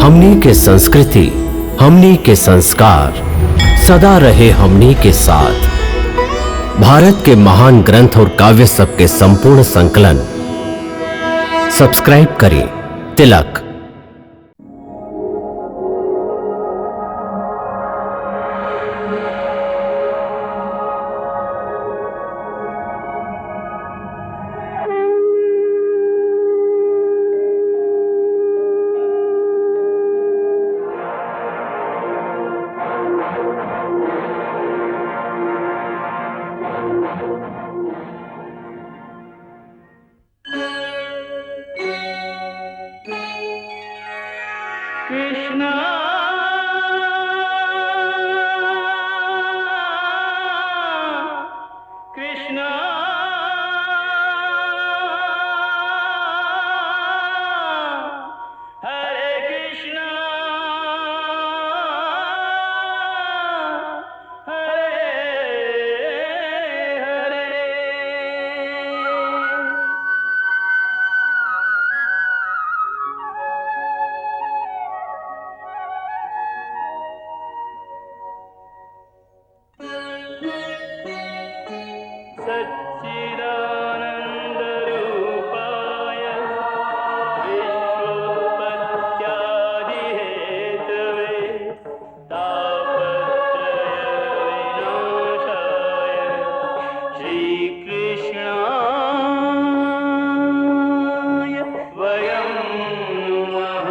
हमनी के संस्कृति, हमनी के संस्कार सदा रहे हमनी के साथ। भारत के महान ग्रंथ और काव्य सब के संपूर्ण संकलन सब्सक्राइब करें तिलक। कृष्णा कृष्णा हरे कृष्णा हरे हरे। सच्चिदानन्दरूपाय विश्वोत्पत्त्यादिहेतवे तापत्रयविनाशाय श्रीकृष्णाय वयं नमः।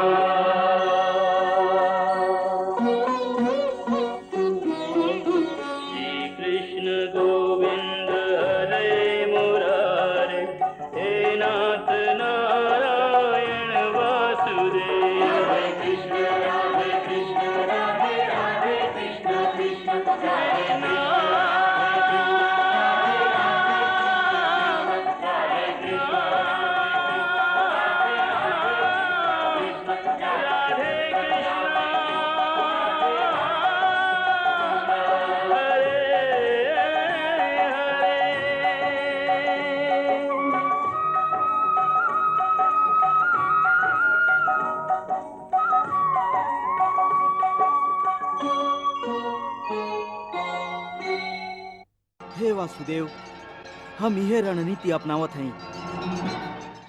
श्रीकृष्ण गोविंद हरे मुरारे, हे नाथ नारायण वासुदेव। हरे कृष्ण राधे कृष्ण कृष्ण हरे हे वासुदेव, हम यह रणनीति अपनावत हैं।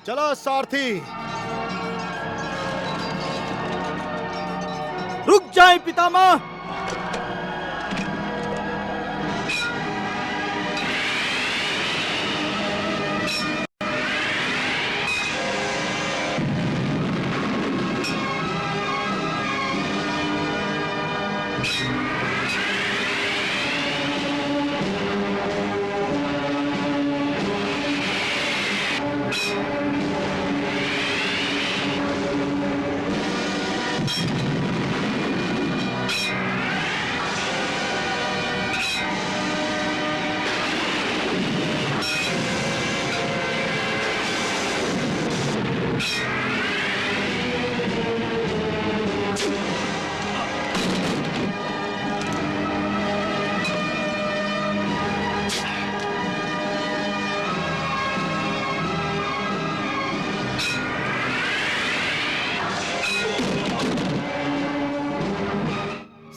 चलो सारथी, रुक जाए पितामह।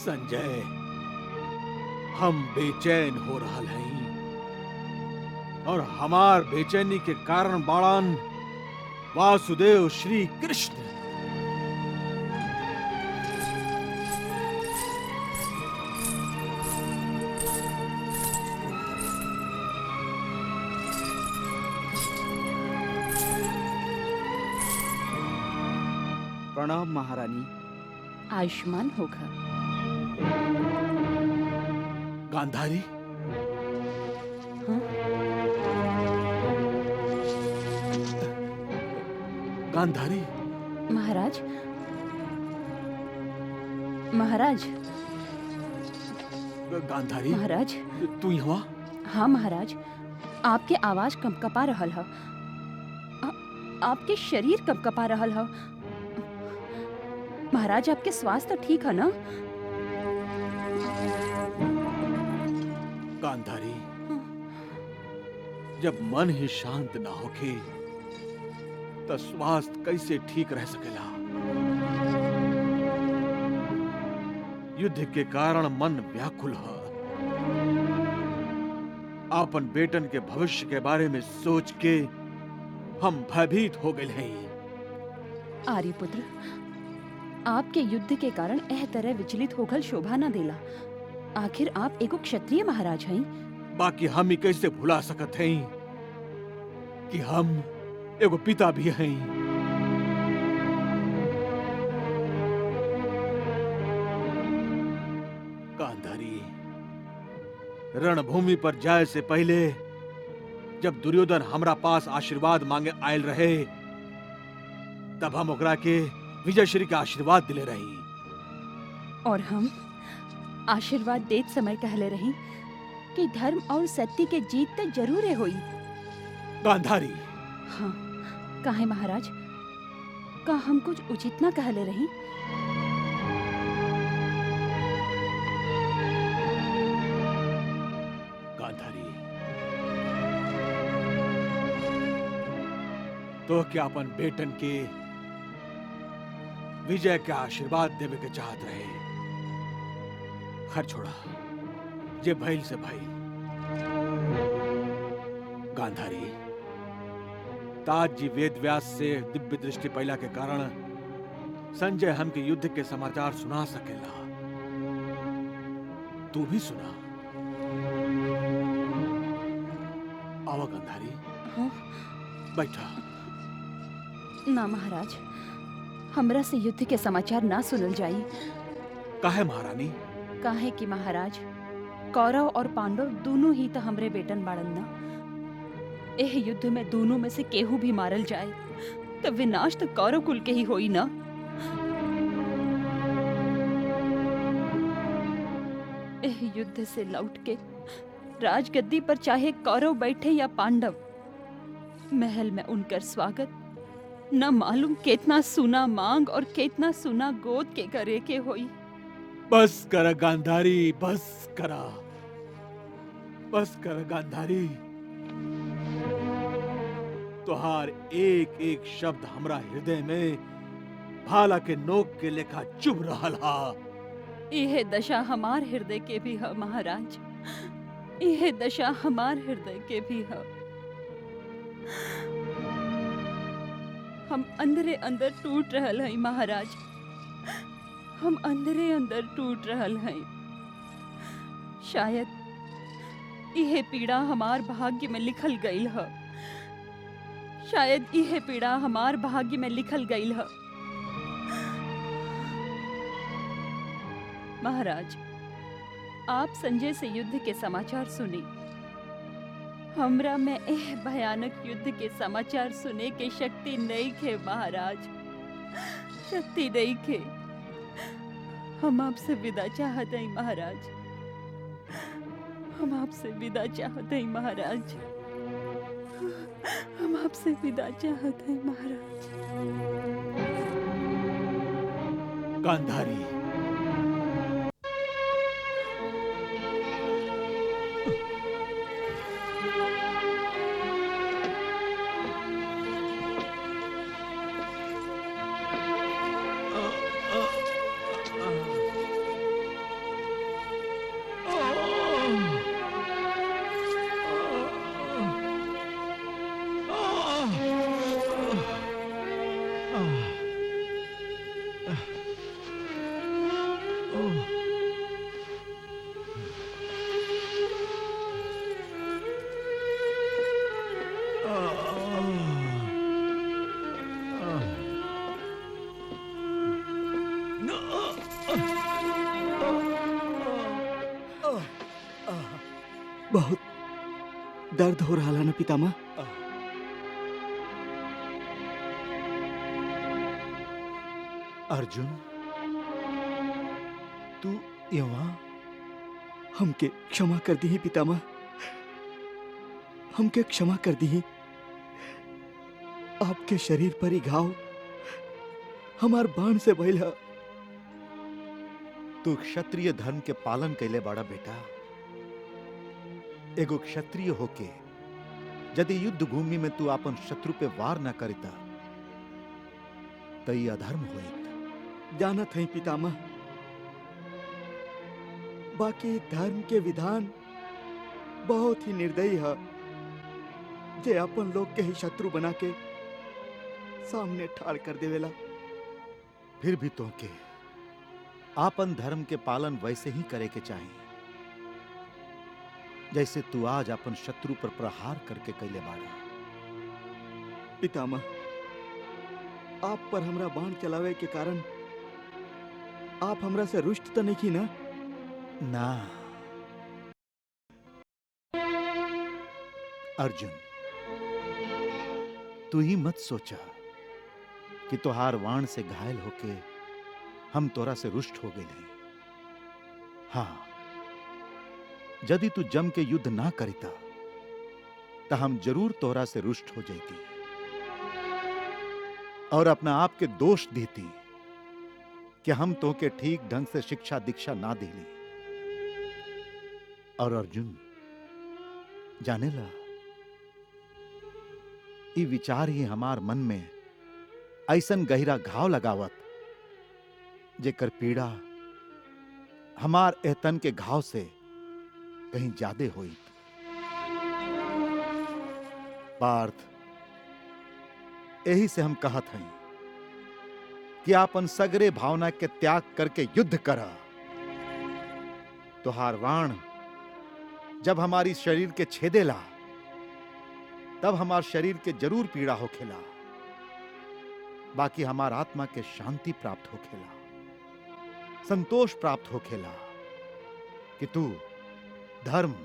संजय, हम बेचैन हो रहा हैं और हमार बेचैनी के कारण बाड़न वासुदेव श्री कृष्ण। प्रणाम महारानी। आयुष्मान होगा। गांधारी, हाँ? गांधारी, महाराज, महाराज, गांधारी, महाराज। तू यहाँ? हाँ महाराज, आपके आवाज कंपकपा रहल ह। आपके शरीर कंपकपा रहल ह। महाराज, आपके स्वास्थ्य ठीक है ना? गांधारी, जब मन ही शांत ना होके तो स्वास्थ्य कैसे ठीक रह सकेला? युद्ध के कारण मन व्याकुल है। आपन बेटन के भविष्य के बारे में सोच के हम भयभीत हो गए हैं। आर्यपुत्र, आपके युद्ध के कारण एह तरह विचलित होकर शोभा न देला। आखिर आप एगो क्षत्रिय महाराज हैं। बाकी हम ही कैसे भुला सकत हैं कि हम एगो पिता भी हैं। गांधारी, रणभूमि पर जाए से पहले जब दुर्योधन हमरा पास आशीर्वाद मांगे आयल रहे, तब हम ओकरा के विजयश्री के आशीर्वाद दिले रही। और हम आशीर्वाद देत समय कहले रही कि धर्म और सत्य के जीत तो जरूर होई। गांधारी, हाँ, काहे महाराज, का हम कुछ उचित ना कहले रही? गांधारी, तो क्या अपन बेटन के विजय का आशीर्वाद देवे के चाहत रहे। खर छोड़ा, जे भइल से भइल। गांधारी, ताज जी वेद व्यास से दिव्य दृष्टि पैला के कारण संजय हमके युद्ध के समाचार सुना सकेला। तू भी सुना। आवा गांधारी। हाँ? बैठा। ना महाराज, हमरा से युद्ध के समाचार ना सुनल जाई। काहे महारानी? काहे कि महाराज, कौरव और पांडव दोनों ही तो हमरे बेटन बाड़न ना। एह युद्ध में दोनों में से केहू भी मारल जाए तो विनाश तो कौरव कुल के ही होई ना। एह युद्ध से लौट के राजगद्दी पर चाहे कौरव बैठे या पांडव, महल में उनकर स्वागत न मालूम कितना सुना मांग और कितना सुना गोद के करे के होई। बस कर गांधारी, बस करा, बस कर गांधारी। तुहार एक एक शब्द हमरा हृदय में भाला के नोक के लेखा चुभ रहल हा। यह दशा हमार हृदय के भी है महाराज, यह दशा हमार हृदय के भी है। हम अंदरे अंदर टूट रहल हैं महाराज, हम अंदरे अंदर टूट रहल हैं। शायद यह पीड़ा हमार भाग्य में लिखल गईल है, शायद यह पीड़ा हमार भाग्य में लिखल गईल है। महाराज, आप संजय से युद्ध के समाचार सुनी। हमरा में एह भयानक युद्ध के समाचार सुने के शक्ति नहीं खे महाराज, शक्ति नहीं खे। हम आपसे विदा चाहते हैं महाराज, हम आपसे विदा चाहते हैं महाराज, हम आपसे विदा चाहते हैं महाराज। गांधारी, बहुत दर्द हो रहा ना पितामह। अर्जुन, तू यहाँ? हमके क्षमा कर दी पितामह, हमके क्षमा कर दी। आपके शरीर पर ही घाव हमार बाण से भइल है। तू क्षत्रिय धर्म के पालन कैले बाड़ा बेटा। एगो क्षत्रिय होके यदि युद्ध भूमि में तू अपन शत्रु पे वार न करता तो ये अधर्म होइत। जानत है पितामह, बाकी धर्म के विधान बहुत ही निर्दयी है, जे अपन लोग के ही शत्रु बना के सामने ठाड़ कर देवेला। फिर भी तो के आपन धर्म के पालन वैसे ही करे के चाहिए जैसे तू आज अपन शत्रु पर प्रहार करके कैले बाड़ा। पितामह, आप पर हमरा बाण चलावे के कारण आप हमरा से रुष्ट तो नहीं की ना? ना अर्जुन, तू ही मत सोचा कि तोहार वाण से घायल होके हम तोरा से रुष्ट हो गए। हाँ, यदि तू जम के युद्ध ना करिता तो हम जरूर तोरा से रुष्ट हो जाती और अपना आप के दोष देती कि हम तो के ठीक ढंग से शिक्षा दीक्षा ना दिली। और अर्जुन, जाने ला, ये विचार ही हमार मन में ऐसन गहरा घाव लगावत जेकर पीड़ा हमार एहतन के घाव से कहीं ज्यादा हुई। पार्थ, यही से हम कहत हई कि आपन सगरे भावना के त्याग करके युद्ध करा। तोहार वाण जब हमारी शरीर के छेदेला तब हमार शरीर के जरूर पीड़ा होखेला, बाकी हमार आत्मा के शांति प्राप्त होखेला, संतोष प्राप्त होखेला कि तू धर्म,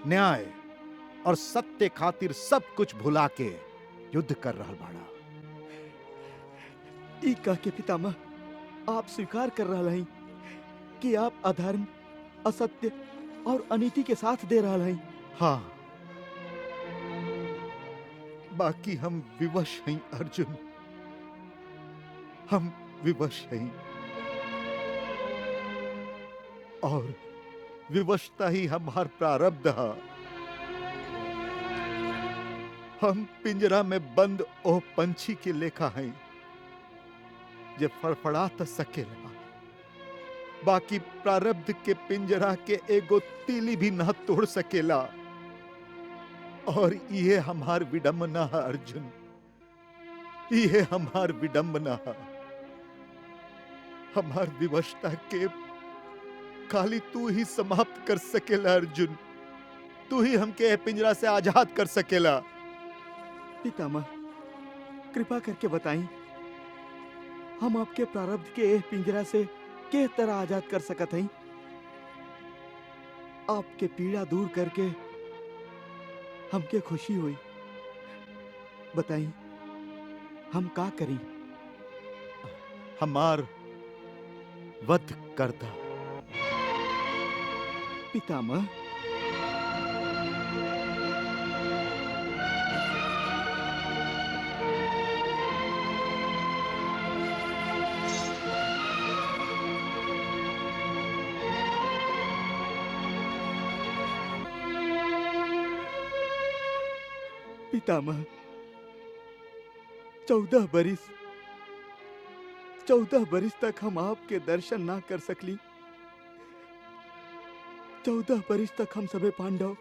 न्याय और सत्य खातिर सब कुछ भुला के युद्ध कर रहल बाड़ा। ई कह के पितामह, आप स्वीकार कर रहा हैं कि आप अधर्म, असत्य और अनीति के साथ दे रहा हैं। हाँ, बाकी हम विवश हैं अर्जुन, हम विवश हैं और विवशता ही हमार प्रारब्ध है। हम पिंजरा में बंद ओ पंछी के लेखा हैं जे फड़फड़ा त सकेला, बाकी प्रारब्ध के पिंजरा के एगो तीली भी ना तोड़ सकेला। और ये हमार विडंबना है अर्जुन, ये हमार विडंबना है। हमार विवशता के खाली तू ही समाप्त कर सकेला अर्जुन, तू ही हमके पिंजरा से आजाद कर सकेला। पितामह, कृपा करके बताएं, हम आपके प्रारब्ध के एह पिंजरा से किस तरह आजाद कर सकत हई? आपके पीड़ा दूर करके हमके खुशी हुई। बताई, हम का करी? हमार वध करता। पितामह, पितामह, 14 बरिस तक हम आपके दर्शन ना कर सकली। 14 बरिस तक हम सबे पांडव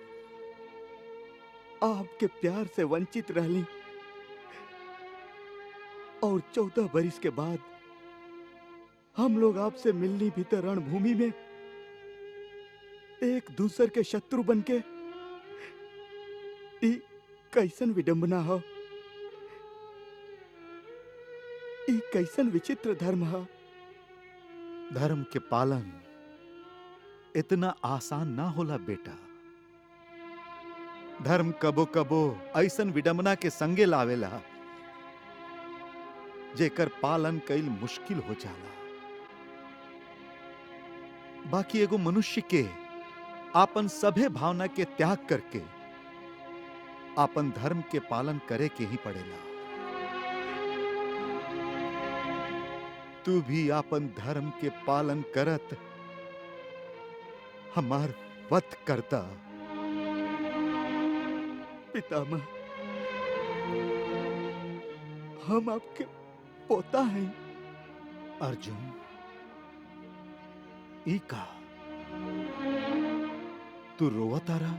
आपके प्यार से वंचित रहली और 14 बरिस के बाद हम लोग आपसे मिलनी भी तो रणभूमि में एक दूसर के शत्रु बनके। ई कैसन विडंबना हो, ई कैसन विचित्र धर्म है। धर्म के पालन इतना आसान ना होला बेटा। धर्म कबो कबो ऐसन विडंबना के संगे लावेला जेकर पालन कईल मुश्किल हो जाला। बाकी एगो मनुष्य के आपन सभे भावना के त्याग करके आपन धर्म के पालन करे के ही पड़ेला। तू भी आपन धर्म के पालन करत हमार वध करता। पितामह, हम आपके पोता हैं। अर्जुन, ई का तू रोवत तारा?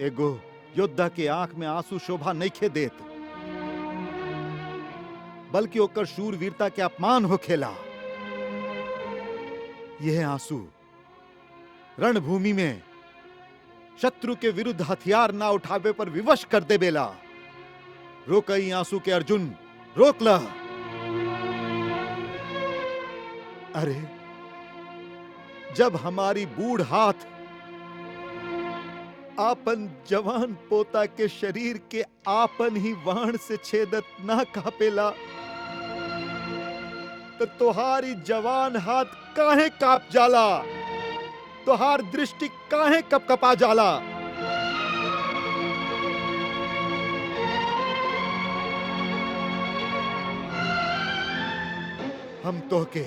एगो योद्धा के आंख में आंसू शोभा नहीं देत, बल्कि ओकर शूरवीरता के अपमान हो खेला। यह आंसू रणभूमि में शत्रु के विरुद्ध हथियार ना उठावे पर विवश कर दे बेला। रोकई आंसू के अर्जुन, रोक ला। अरे जब हमारी बूढ़ हाथ आपन जवान पोता के शरीर के आपन ही वाण से छेदत ना कापेला, तो तोहारी जवान हाथ काहे काप जाला? तोहार दृष्टि काहे कपकपा जाला? हम तोहके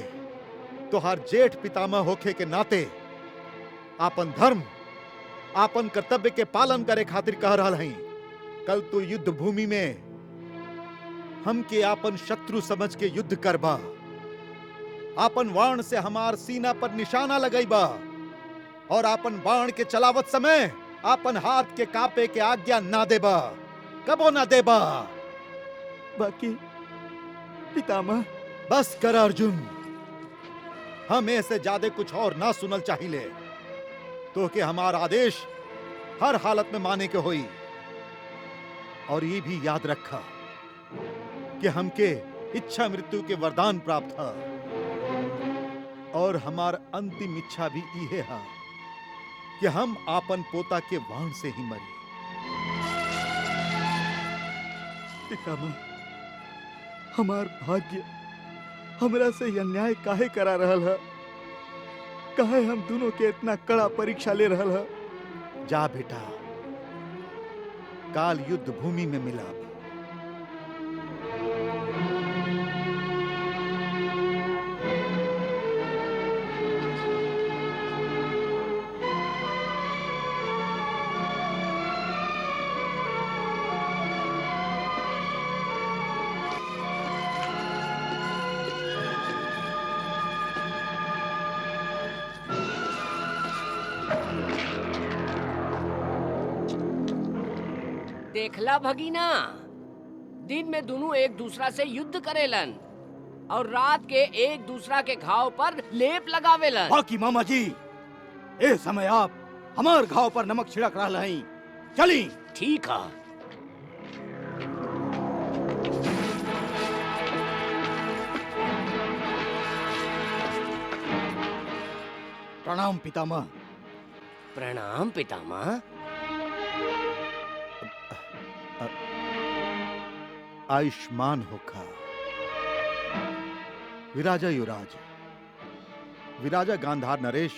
तोहार जेठ पितामह होखे के नाते आपन धर्म, आपन कर्तव्य के पालन करे खातिर कह रहा हई। कल तू युद्ध भूमि में हमके आपन शत्रु समझ के युद्ध करबा, आपन वाण से हमार सीना पर निशाना लगैबा और आपन बाण के चलावत समय आपन हाथ के कापे के आज्ञा ना देबा, कबो ना देबा। बाकी पितामह। बस कर अर्जुन, हम ऐसे ज्यादा कुछ और ना सुनल चाहिए। तो के हमारा आदेश हर हालत में माने के होई। और ये भी याद रखा कि हमके इच्छा मृत्यु के वरदान प्राप्त है, और हमार अंतिम इच्छा भी यह है कि हम आपन पोता के वाण से ही मरी। पितामह, हमार भाग्य हमरा से यह अन्याय काहे करा रहल है? काहे हम दोनों के इतना कड़ा परीक्षा ले रहल है? जा बेटा, काल युद्ध भूमि में मिला। देखला भगीना, दिन में दोनों एक दूसरा से युद्ध करेलन और रात के एक दूसरा के घाव पर लेप लगावेलन। बाकी मामा जी, ए समय आप हमार घाव पर नमक छिड़क रहा हैं। चली। ठीक है। प्रणाम पितामह। प्रणाम पितामह। आयुष्मान होखा। विराजा युवराज, विराजा गांधार नरेश।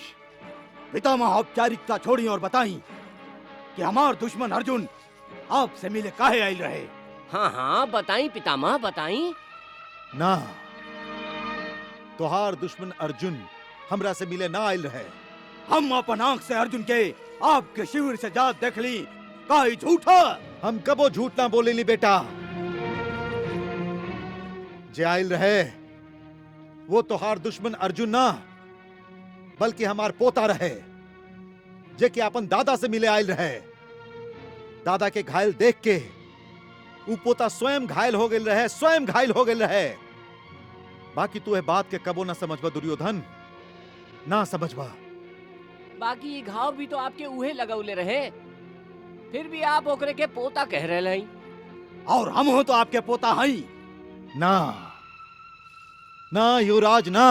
पितामह, औपचारिकता छोड़ी और बताई कि हमार दुश्मन अर्जुन आपसे मिले काहे आयल रहे? हाँ हाँ बताई पितामह, बताई। ना, तोहार दुश्मन अर्जुन हमरा से मिले ना आयल रहे। हम अपन आंख से अर्जुन के आपके शिविर से जात देख ली। काहे झूठा? हम कबो झूठ ना बोलेली बेटा। जे आयल रहे वो तोहार दुश्मन अर्जुन ना, बल्कि हमार पोता रहे, जे कि अपन दादा से मिले आयल रहे। दादा के घायल देख के वो पोता स्वयं घायल हो गए रहे, स्वयं घायल हो गए रहे। बाकी तू है बात के कबो ना समझबा दुर्योधन, ना समझबा। बाकी ये घाव भी तो आपके उहे लगौले रहे, फिर भी आप ओकरे के पोता कह रहे हैं। और हम हो तो आपके पोता हई। ना ना युवराज ना,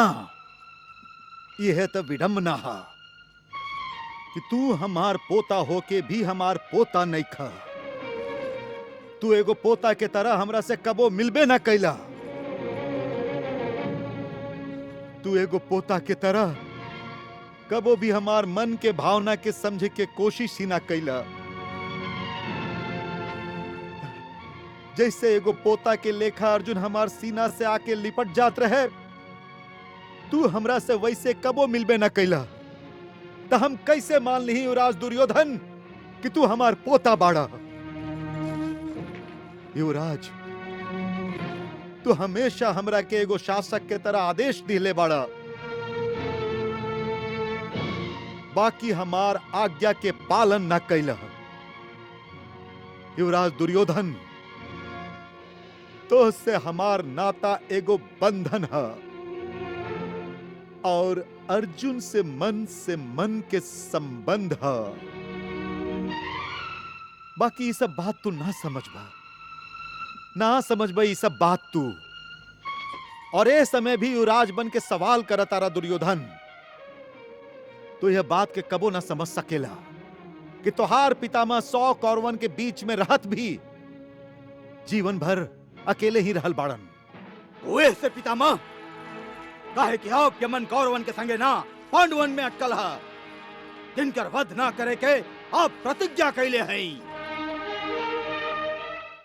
यह तो विडंबना है कि तू हमार पोता होके भी हमार पोता नहीं खा। तू एगो पोता के तरह हमरा से कबो मिलबे ना कैला। तू एगो पोता के तरह कबो भी हमार मन के भावना के समझे के कोशिश ही ना कैला। जैसे एगो पोता के लेखा अर्जुन हमार सीना से आके लिपट जात रहे, तू हमरा से वैसे कबो मिलबे न कैला। तो हम कैसे मान ली युवराज दुर्योधन कि तू हमार पोता बाड़ा? युवराज, तू हमेशा हमरा के एगो शासक के तरह आदेश दिले बाड़ा बाकी हमार आज्ञा के पालन न कैल। युवराज दुर्योधन, तो से हमार नाता एगो बंधन है और अर्जुन से मन के संबंध है। बाकी ये सब बात तू ना समझबा ये सब बात तू। और ए समय भी युवराज बन के सवाल करता रहा दुर्योधन, तो यह बात के कबो ना समझ सकेला कि तोहार पितामह 100 कौरवन के बीच में रहत भी जीवन भर अकेले ही रहल बाड़न। ओए से पितामह, काहे कि आपके मन कौरवन के संगे ना पांडवन में अटकल है, जिनकर वध ना करे के आप प्रतिज्ञा कैले हैं।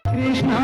कृष्णा